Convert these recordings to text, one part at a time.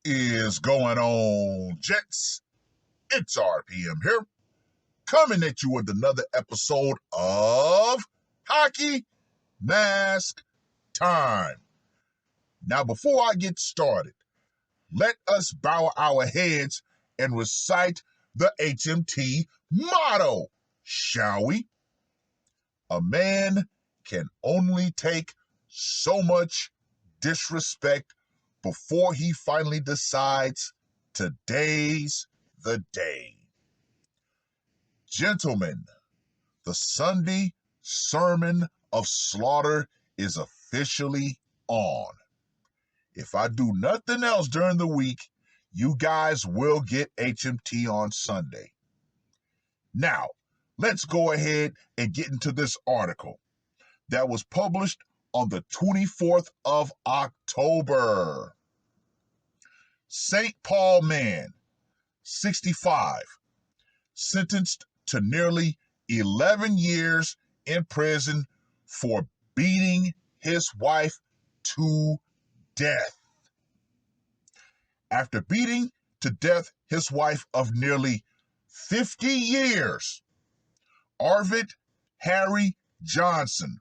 Is going on, gents? It's RPM here, coming at you with another episode of Hockey Mask Time. Now, before I get started, let us bow our heads and recite the HMT motto, shall we? A man can only take so much disrespect before he finally decides today's the day. Gentlemen, the Sunday sermon of slaughter is officially on. If I do nothing else during the week, you guys will get HMT on Sunday. Now, let's go ahead and get into this article that was published on the 24th of October. St. Paul man, 65, sentenced to nearly 11 years in prison for beating his wife to death. After beating to death his wife of nearly 50 years, Arvid Harry Johnson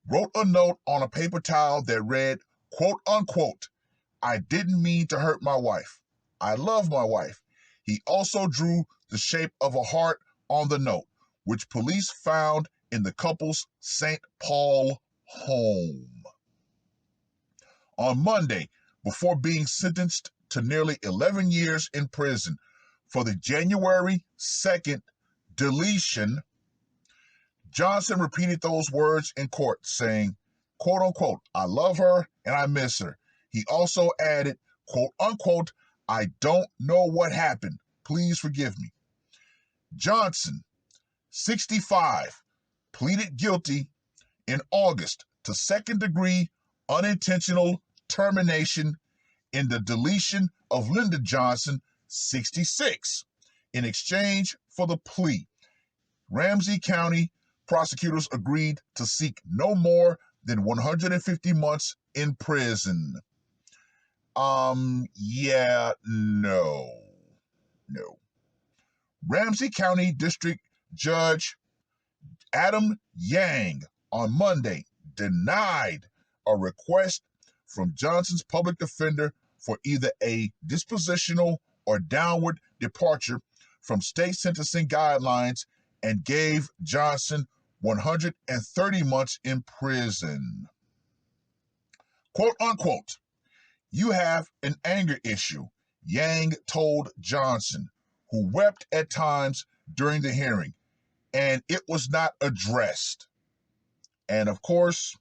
wrote a note on a paper towel that read, quote unquote, "I didn't mean to hurt my wife. I love my wife." He also drew the shape of a heart on the note, which police found in the couple's St. Paul home. On Monday, before being sentenced to nearly 11 years in prison for the January 2nd deletion, Johnson repeated those words in court, saying, quote unquote, "I love her and I miss her." He also added, quote unquote, "I don't know what happened. Please forgive me." Johnson, 65, pleaded guilty in August to second-degree unintentional termination in the deletion of Linda Johnson, 66. In exchange for the plea, Ramsey County prosecutors agreed to seek no more than 150 months in prison. No. Ramsey County District Judge Adam Yang on Monday denied a request from Johnson's public defender for either a dispositional or downward departure from state sentencing guidelines and gave Johnson 130 months in prison. Quote unquote, "You have an anger issue," Yang told Johnson, who wept at times during the hearing, and it was not addressed. And of course,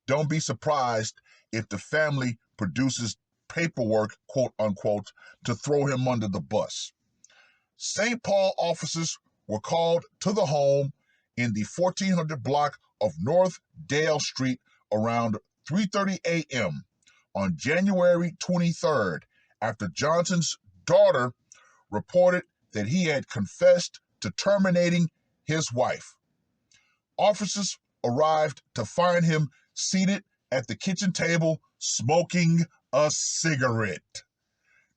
don't be surprised if the family produces paperwork, quote unquote, to throw him under the bus. St. Paul officers were called to the home in the 1400 block of North Dale Street around 3:30 a.m. on January 23rd after Johnson's daughter reported that he had confessed to terminating his wife. Officers arrived to find him seated at the kitchen table smoking a cigarette.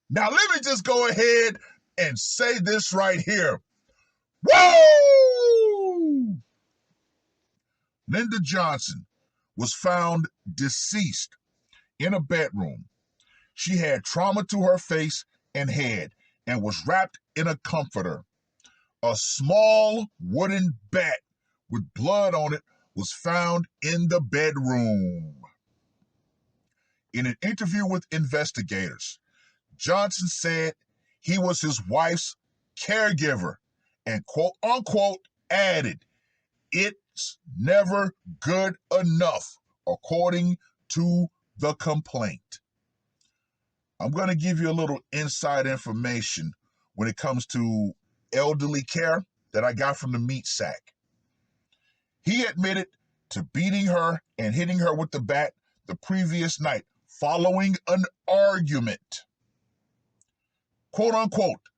Now, let me just go ahead and say this right here. Woo! Linda Johnson was found deceased in a bedroom. She had trauma to her face and head and was wrapped in a comforter. A small wooden bat with blood on it was found in the bedroom. In an interview with investigators, Johnson said he was his wife's caregiver and quote unquote added, "It's never good enough," according to the complaint. I'm going to give you a little inside information when it comes to elderly care that I got from the meat sack. He admitted to beating her and hitting her with the bat the previous night following an argument. Quote unquote,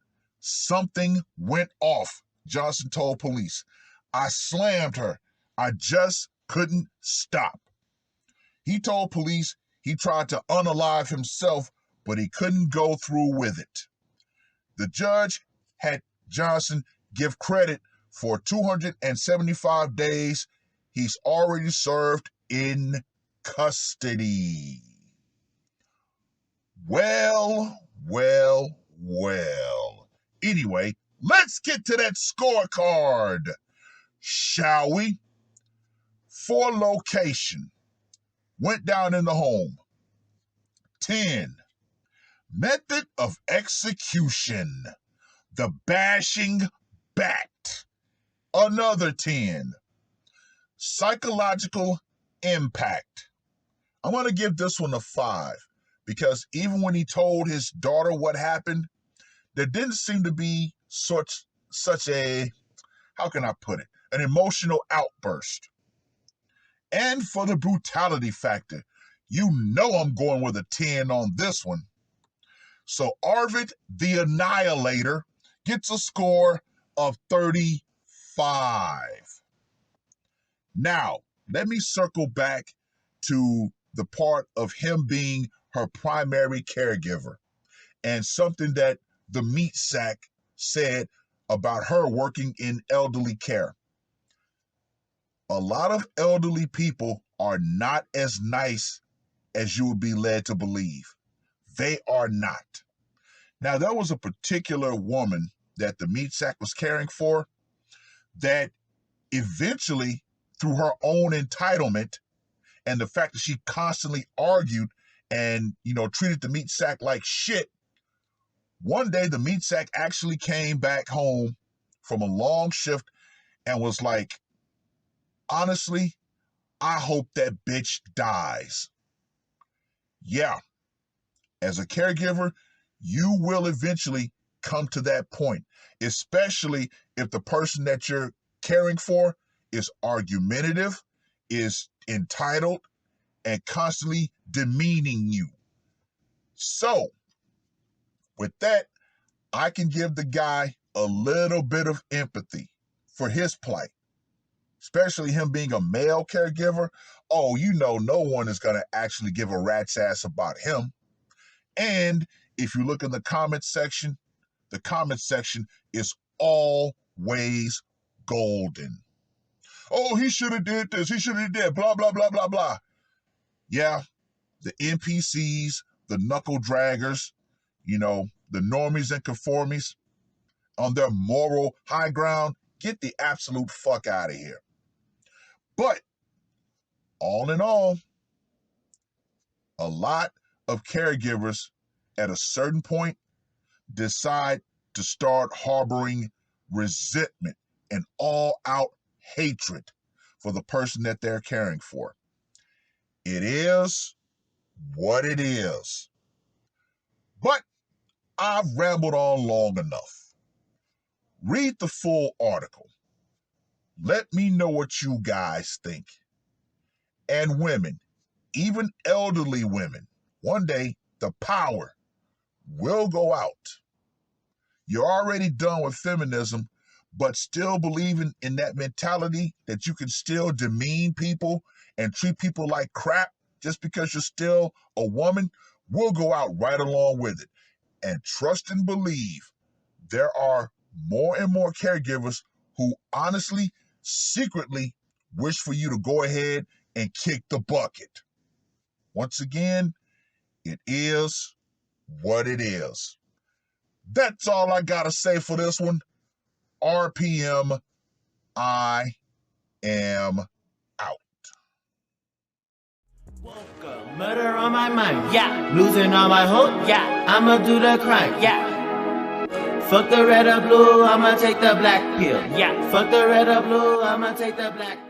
"Something went off," Johnson told police. "I slammed her. I just couldn't stop." He told police he tried to unalive himself but he couldn't go through with it. The judge had Johnson give credit for 275 days he's already served in custody. Well. Anyway, let's get to that scorecard, shall we? For location, went down in the home. 10. Method of execution, the bashing bat. Another 10. Psychological impact. I'm going to give this one a 5 because even when he told his daughter what happened, there didn't seem to be such a, how can I put it, an emotional outburst. And for the brutality factor, you know I'm going with a 10 on this one. So Arvid the Annihilator gets a score of 35. Now, let me circle back to the part of him being her primary caregiver and something that the meat sack said about her working in elderly care. A lot of elderly people are not as nice as you would be led to believe. They are not. Now, there was a particular woman that the meat sack was caring for that eventually, through her own entitlement and the fact that she constantly argued and, treated the meat sack like shit, one day the meat sack actually came back home from a long shift and was like, honestly, I hope that bitch dies. Yeah, as a caregiver, you will eventually come to that point, especially if the person that you're caring for is argumentative, is entitled, and constantly demeaning you. So, with that, I can give the guy a little bit of empathy for his plight, especially him being a male caregiver. Oh, no one is going to actually give a rat's ass about him. And if you look in the comment section is always golden. Oh, he should have did this. He should have did blah, blah, blah, blah, blah. Yeah, the NPCs, the knuckle draggers, the normies and conformies on their moral high ground, get the absolute fuck out of here. But all in all, a lot of caregivers at a certain point decide to start harboring resentment and all-out hatred for the person that they're caring for. It is what it is. But I've rambled on long enough. Read the full article. Let me know what you guys think. And women, even elderly women, one day the power will go out. You're already done with feminism, but still believing in that mentality that you can still demean people and treat people like crap just because you're still a woman, will go out right along with it. And trust and believe, there are more and more caregivers who honestly, secretly wish for you to go ahead and kick the bucket. Once again, it is what it is. That's all I gotta say for this one. RPM, I am out. Murder on my mind, yeah. Losing all my hope, yeah. I'ma do the crime, yeah. Fuck the red or blue, I'ma take the black pill, yeah. Fuck the red or blue, I'ma take the black pill.